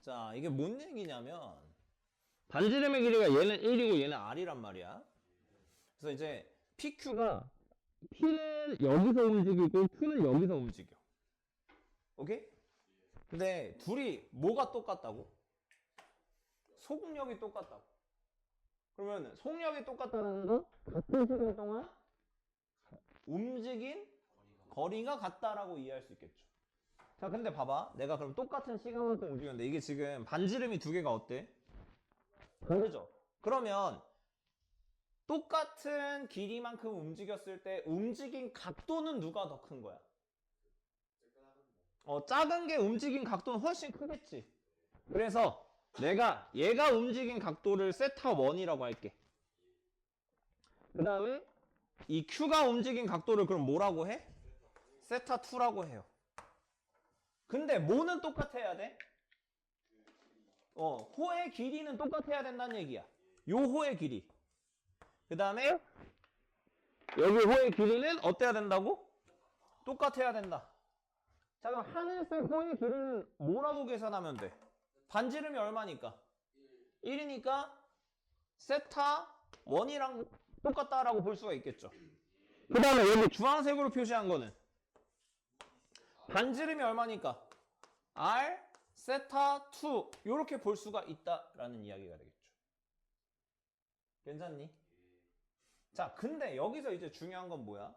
자, 이게 뭔 얘기냐면 반지름의 길이가 얘는 1이고 얘는 R이란 말이야. 그래서 이제 PQ가 P는 여기서 움직이고 Q는 여기서 움직여. 오케이? 근데 둘이 뭐가 똑같다고? 속력이 똑같다고. 그러면 속력이 똑같다는 건 같은 시간 동안 움직인 거리가 같다라고 이해할 수 있겠죠. 자, 근데 봐봐. 내가 그럼 똑같은 시간만큼 움직였는데 이게 지금 반지름이 두 개가 어때? 다르죠? 그러면 똑같은 길이만큼 움직였을 때 움직인 각도는 누가 더 큰 거야? 작은 게 움직인 각도는 훨씬 크겠지. 그래서 내가 얘가 움직인 각도를 세타 1이라고 할게. 그 다음에 이 Q가 움직인 각도를 그럼 뭐라고 해? 세타 2라고 해요. 근데 뭐는 똑같아야 돼? 호의 길이는 똑같아야 된다는 얘기야. 요 호의 길이. 그 다음에 여기 호의 길이는 어때야 된다고? 똑같아야 된다. 자, 그럼 하늘색 호의 길이는 뭐라고 계산하면 돼? 반지름이 얼마니까? 1이니까 세타 1이랑 똑같다라고 볼 수가 있겠죠. 그 다음에 여기 주황색으로 표시한 거는 반지름이 얼마니까? R 세타 2 이렇게 볼 수가 있다라는 이야기가 되겠죠. 괜찮니? 자, 근데 여기서 이제 중요한 건 뭐야?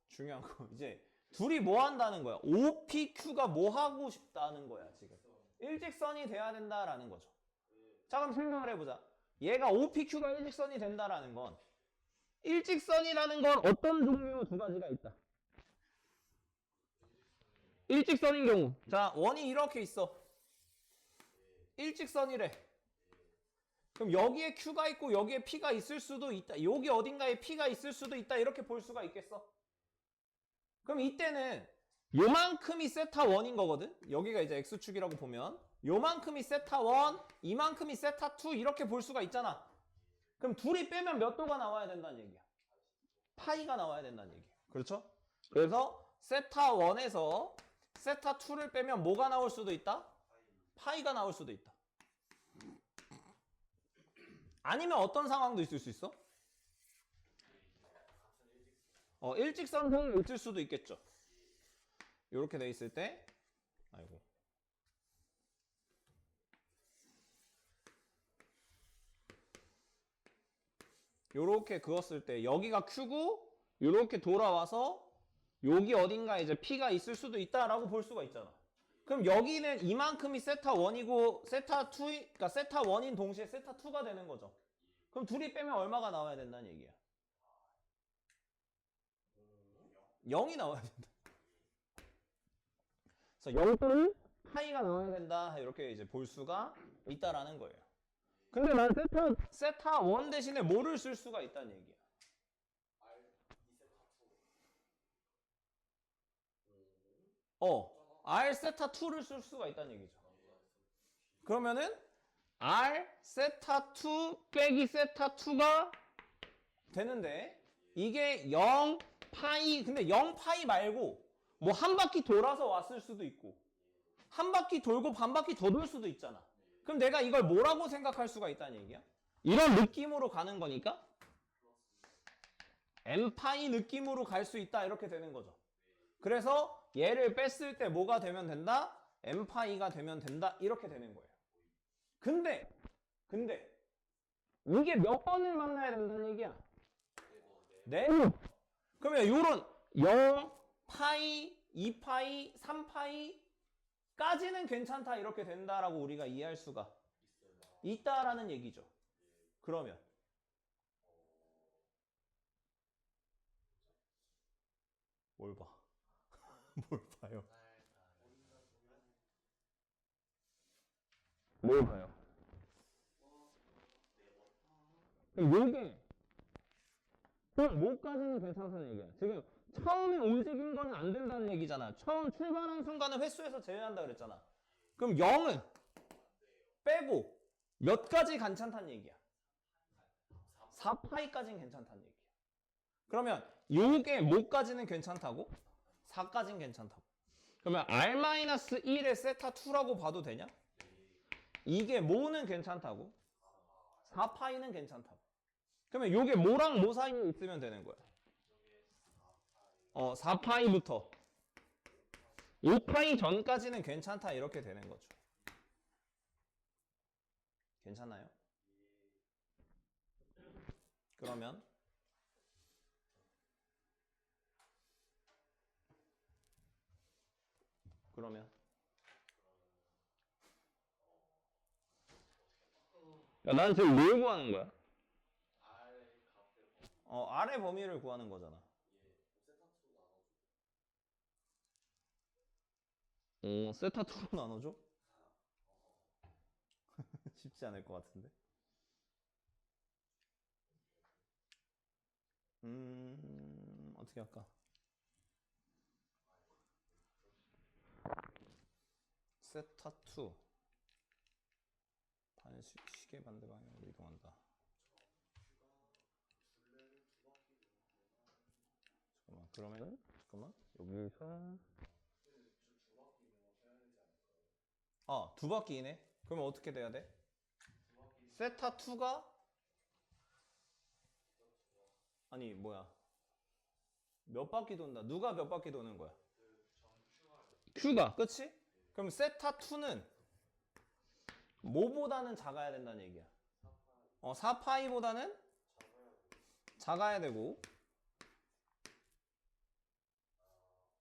중요한 거 이제 둘이 뭐 한다는 거야? OPQ가 뭐 하고 싶다는 거야 지금. 일직선이 돼야 된다라는 거죠. 자, 그럼 생각을 해보자. 얘가 OPQ가 일직선이 된다라는 건 일직선이라는 건 어떤 종류 두 가지가 있다. 일직선인 경우. 자, 원이 이렇게 있어. 일직선이래. 그럼 여기에 Q가 있고 여기에 P가 있을 수도 있다. 여기 어딘가에 P가 있을 수도 있다. 이렇게 볼 수가 있겠어. 그럼 이때는 요만큼이 세타 1인 거거든. 여기가 이제 X축이라고 보면 요만큼이 세타 1, 이만큼이 세타 2 이렇게 볼 수가 있잖아. 그럼 둘이 빼면 몇 도가 나와야 된다는 얘기야? 파이가 나와야 된다는 얘기야. 그렇죠? 그래서 세타 1에서 세타 2를 빼면 뭐가 나올 수도 있다? 파이가 나올 수도 있다. 아니면 어떤 상황도 있을 수 있어? 일직선형이 있을 수도 있겠죠. 이렇게 돼 있을 때, 아이고. 요렇게 그었을 때 여기가 Q고 요렇게 돌아와서 여기 어딘가에 이제 P가 있을 수도 있다라고 볼 수가 있잖아. 그럼 여기는 이만큼이 세타 1이고 세타 2, 그러니까 세타 1인 동시에 세타 2가 되는 거죠. 그럼 둘이 빼면 얼마가 나와야 된다는 얘기야? 0이 나와야 된다. 그래서 0 또는 파이가 나와야 된다. 이렇게 이제 볼 수가 있다라는 거예요. 근데 난 세타 1 대신에 뭐를 쓸 수가 있다는 얘기야? R 세타 2를 쓸 수가 있다는 얘기죠. 그러면은 R 세타 2 빼기 세타 2가 되는데 이게 0 파이, 근데 0 파이 말고 뭐 한 바퀴 돌아서 왔을 수도 있고 한 바퀴 돌고 반 바퀴 더 돌 수도 있잖아. 그럼 내가 이걸 뭐라고 생각할 수가 있다는 얘기야? 이런 느낌으로 가는 거니까 M 파이 느낌으로 갈 수 있다 이렇게 되는 거죠. 그래서 얘를 뺐을 때 뭐가 되면 된다? M 파이가 되면 된다 이렇게 되는 거예요. 근데 이게 몇 번을 만나야 된다는 얘기야? 네? 그러면 요런 0, 파이, 2파이, 3파이까지는 괜찮다 이렇게 된다라고 우리가 이해할 수가 있다라는 얘기죠. 그러면 뭘 봐? 뭘 봐요? 뭘 봐요? 요게 뭐까지는 괜찮다는 얘기야. 지금 처음에 움직인 거는 안 된다는 얘기잖아. 처음 출발한 순간은 횟수에서 제외한다 그랬잖아. 그럼 0은 빼고 몇 가지 괜찮다는 얘기야? 4파이까지는 괜찮다는 얘기야. 그러면 요게 뭐까지는 괜찮다고? 4까지는 괜찮다고. 그러면 R-1의 세타 2라고 봐도 되냐? 이게 뭐는 괜찮다고? 4파이는 괜찮다고. 그러면 요게 뭐랑 뭐 사이에 있으면 되는 거야? 4파이부터 5파이 전까지는 괜찮다 이렇게 되는 거죠. 괜찮아요? 그러면 야, 난 지금 뭘 구하는 거야? R의 범위를 구하는 거잖아. 세타2로 나눠줘? 쉽지 않을 것 같은데. 어떻게 할까? 세타2 시계 반대 방향으로 이동한다. 잠깐만, 여기서 두 바퀴이네. 그러면 어떻게 돼야 돼? 세타2가 아니 뭐야, 몇 바퀴 돈다. 누가 몇 바퀴 도는 거야? Q가. 그치? 그럼 세타2는 뭐보다는 작아야 된다는 얘기야. 4파이보다는 작아야 되고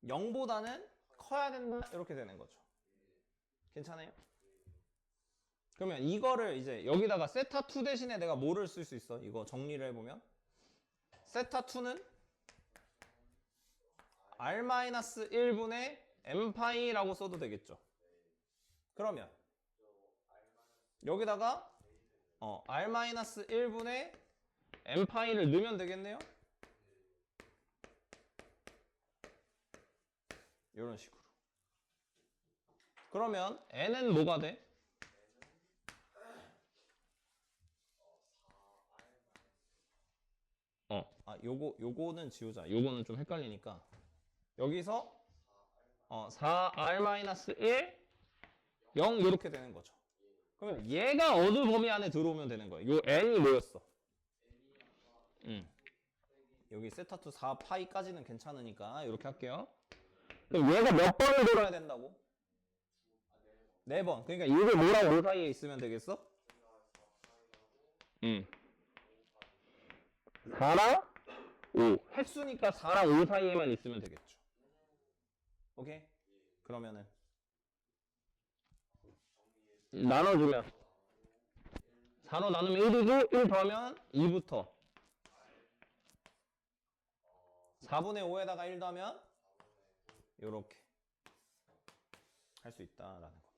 0보다는 커야 된다 이렇게 되는 거죠. 괜찮아요? 그러면 이거를 이제 여기다가 세타2 대신에 내가 뭐를 쓸 수 있어? 이거 정리를 해보면 세타2는 R-1분의 m파이라고 써도 되겠죠. 그러면 여기다가 R-1분의 m파이를 넣으면 되겠네요. 이런 식으로. 그러면 n은 뭐가 돼? 요거는 지우자. 요거는 좀 헷갈리니까 여기서 4R-1 0 이렇게 되는 거죠. 그러면 얘가 어느 범위 안에 들어오면 되는 거예요. 요 n이 뭐였어? 여기 세타2 4파이까지는 괜찮으니까 이렇게 할게요. 그럼 얘가 몇 번을 돌아야 된다고? 4번. 그러니까 이게 뭐랑 뭐 사이에 있으면 되겠어? 4랑 5. 횟수니까 4랑 5 사이에만 있으면 되겠죠. 오케이? 그러면은 나눠주면 4로 나누면 1이고 1 더하면 2부터 4분의 5에다가 1 더하면 요렇게 할 수 있다라는 거.